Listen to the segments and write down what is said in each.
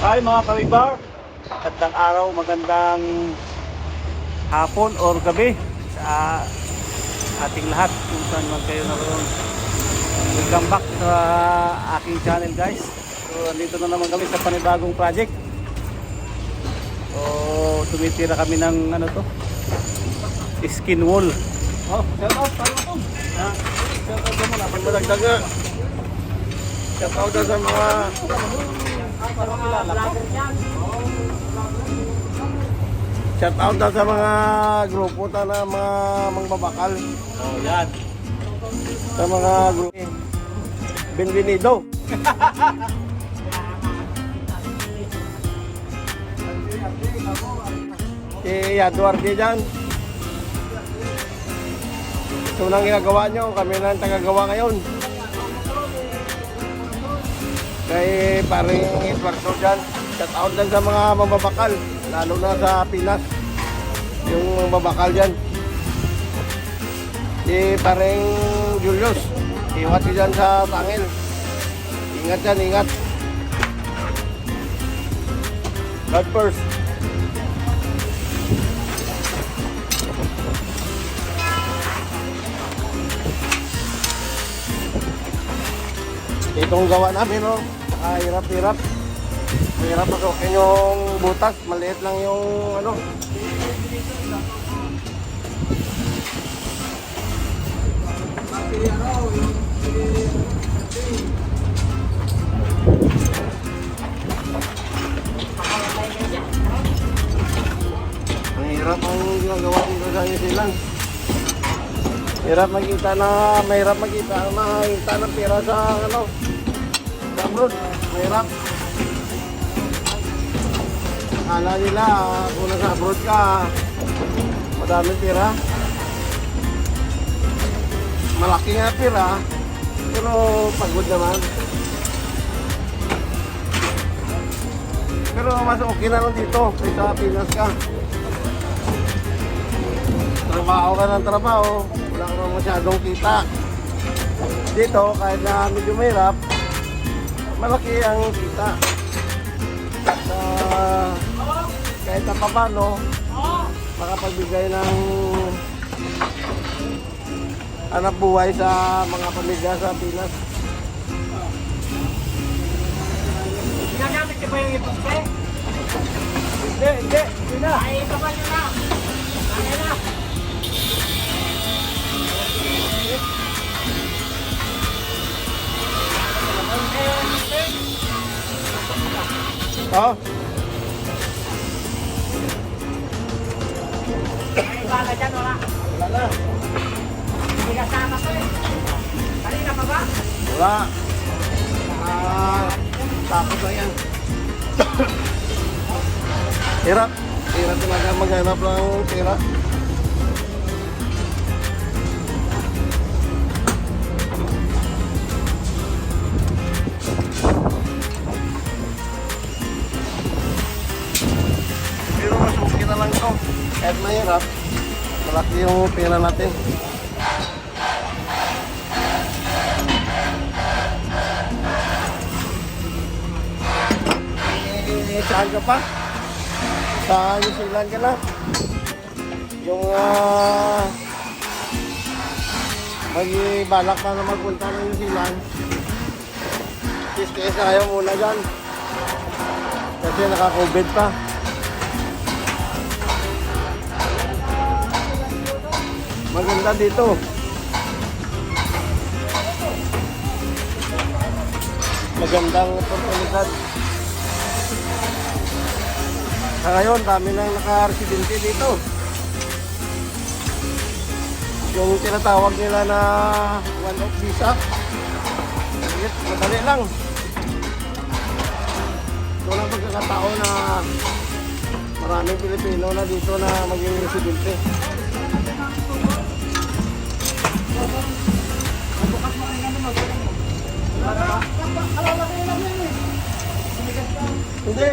Hi mga kawibar, magandang araw, magandang hapon or gabi sa ating lahat kung saan man kayo naroon. Welcome back sa aking channel guys. So andito na naman kami sa panibagong project. So tumitira kami ng ano to, skin wall. Oh, shout out tayo po. Shout out mo na pagmadagdag. Shout out sa mga shout out daw sa mga grupo ta na mga mangbabakal. Oh, yan. Sa mga grupo. Bienvenido. Si Eduardo dyan. Ito nang ginagawa nyo. Kami na ang tagagawa ngayon. Kay paring Eduardo dyan. Shout out lang sa mga mababakal, lalo na sa Pinas, yung mababakal dyan. Si paring Julius, iwat ko dyan sa tangil. Ingat dyan, ingat. God first. Itong gawa namin, no? Hirap-hirap. Hirap masukin yung butas. Maliit lang yung ano. Ang hirap ang ginagawa dito sa New Zealand. Mahirap makita ng pera sa ano, sa abroad. Mahirap. Akala nila kung nasa abroad ka, madaming pera. Malaki nga pera, pero pagod naman. Pero mas okay na lang dito, sa Pinas ka. Trabaho ka ng trabaho, wala ka naman masyadong kita. Dito, kahit na medyo mahirap, malaki ang kita. Kahit na paano, makapagbigay ng hanap buhay sa mga pamilya sa Pinas. Ginagamit niyo ba yung iposte? Hindi na. Ay, ito ba nyo na? Kaya na. Oh. May bala dyan, wala. Wala na. Hindi kasama ko eh. Kanina pa ba? Wala. Tapos na yan. Hirap. Hirap talaga maghanap ng pera. Pero mas okay na lang ito. Kahit mahirap, malaki yung pera natin. Saan ka pa? Sa New Zealand ka na? Yung mag-balak na magpunta ng New Zealand. Tiis na kayo muna dyan. Kasi naka-COVID pa. Maganda dito. Magandang oportunidad. Sa ngayon, dami nang naka-residente dito. Yung tinatawag nila na one-off visa. Madali lang. Ito lang pagkakatao na maraming Pilipino na dito na maging residente. Hindi.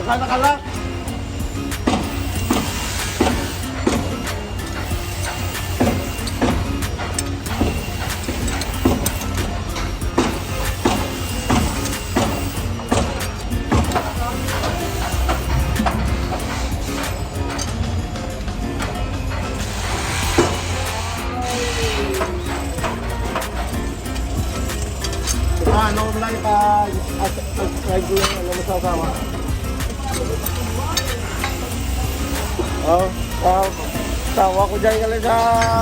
Saka nakalak. Ano lang pa subscribe ko yung ano masasama. Tawa ko dyan galing sa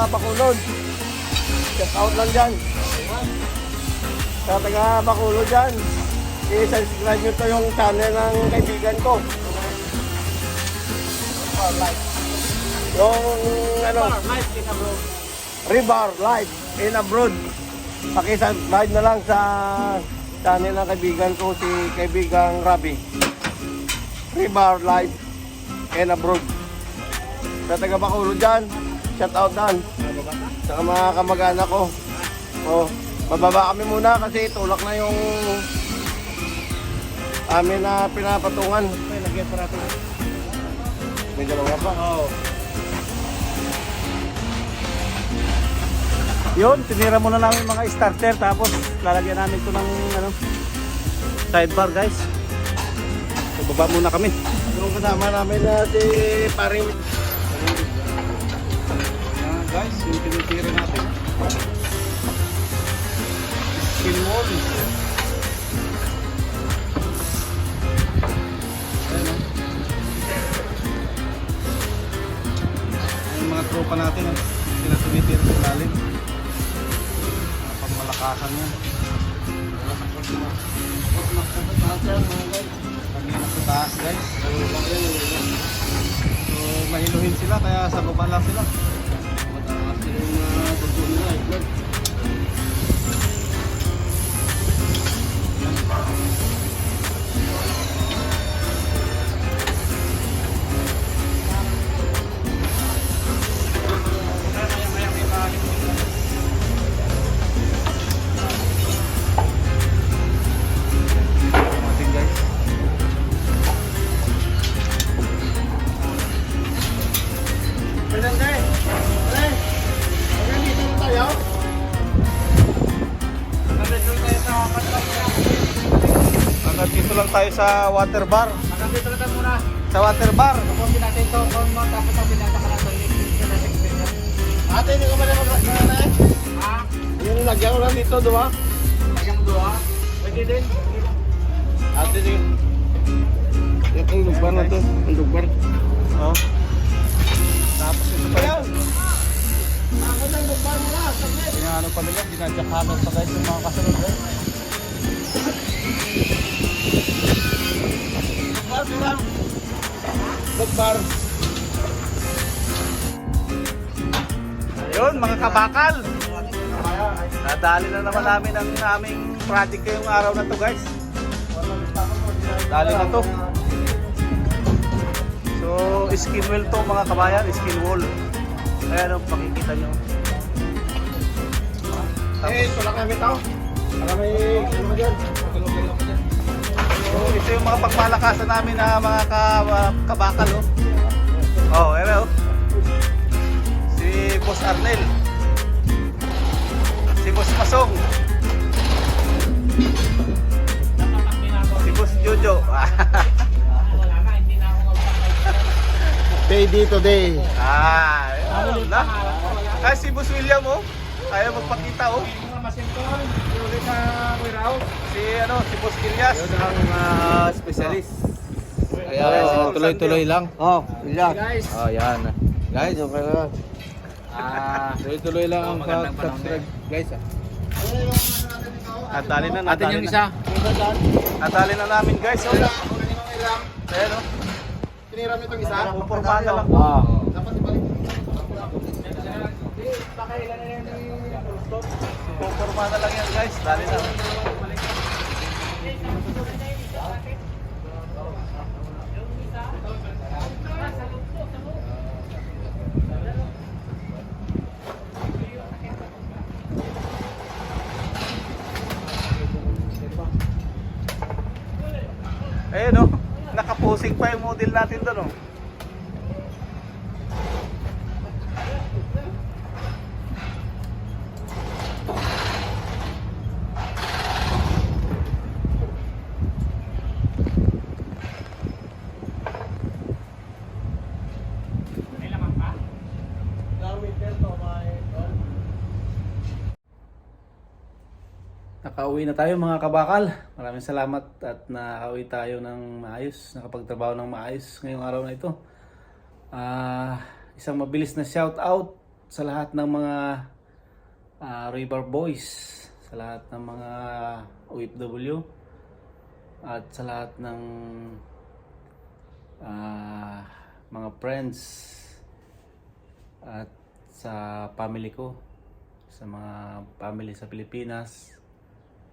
Bacolod. Check out lang dyan. Sa taga Bacolod dyan. I-subscribe nyo to yung channel ng kaibigan ko. Yung ano, River Life in Abroad. Pakisubscribe na lang sa channel ng kaibigan ko, si kaibigang Rabi. River Life in Abroad. Sa taga Bacolod dyan, shout out dan. Sa mga kamag-anak ko. Mababa kami muna kasi tulak na yung amin na pinapatungan. May lagyan pa natin. May dalawa pa. Oo. Yun, tinira muna namin mga starter tapos lalagyan namin ito ng ano, sidebar guys. So, baba muna kami. Yung kasama namin na si paring Guys, yung tinitira natin. Skin wall. Ayan o. Yung mga tropa natin o. Sila tumitira sa lalim. Pagmalakasan yan. Kanina sa taas guys. So mahiluhin sila kaya sa baba lang sila. Dito lang tayo sa water bar. Hanggang dito lang tayo muna. Sa water bar. Tapusin natin ito. Kung matapos ang pinasa ka natin, i-explain natin experience. ate, hindi ka ba na mag-rasa eh? Ha? Yung lagyan ko lang dito, diba? Lagyan mo doon ha? Pwede din. Ate, yung lugbar na to. Ang lugbar. Oh. Tapos ito pa yan. Ako ng lugbar mo na. Ano pa nila, dinadyakangan pa guys yung mga kasunod guys. Lugbar mo lang. Lugbar. Ayun mga kabakal. Nadali na naman namin ang aming project ngayong araw na to guys. Dali na to. So skin wall to mga kabayan, skin wall. Ayan o, makikita nyo. Ito lang kami tao. Para may ano mo dyan. So ito yung mga pagmalakasan namin na mga kabakal oh. Oh, ayan oh. Si Boss Arnel. Si Boss Masong. Si Boss Jojo. Day today. Ano na? Ah, si Boss William oh. Ayaw magpakita oh. Masintol. Ulit sa warehouse. Si ano, si Boss Ilyas. Yun ang specialist. Kaya tuloy-tuloy lang. Oh, yeah. Guys. Oh, yan. Guys, Okay na. tuloy-tuloy lang ang pag-subscribe, guys. Nadali na, Atin nadali yung na. isa. Nadali na namin guys. Oh. Ayan oh. Tinira mo itong isa? Pupormahan na lang. Oh. Dapat ibalik. Pakailan na yan yung full stop. Pupormahan na lang yan guys. Dali na. Ayun oh. Nakaposing pa yung model natin doon oh. nakauwi na tayo mga kabakal. Maraming salamat at nakauwi tayo ng maayos, nakapagtrabaho ng maayos ngayong araw na ito. Isang mabilis na shout out sa lahat ng mga River Boys, sa lahat ng mga OFW at sa lahat ng mga friends at sa family ko, sa mga family sa Pilipinas.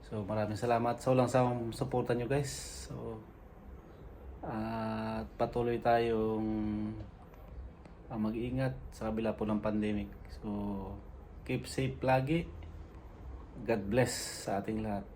So maraming salamat sa walang sawang suporta nyo guys. So at patuloy tayong mag-iingat sa kabila po ng pandemic. So keep safe lagi. God bless sa ating lahat.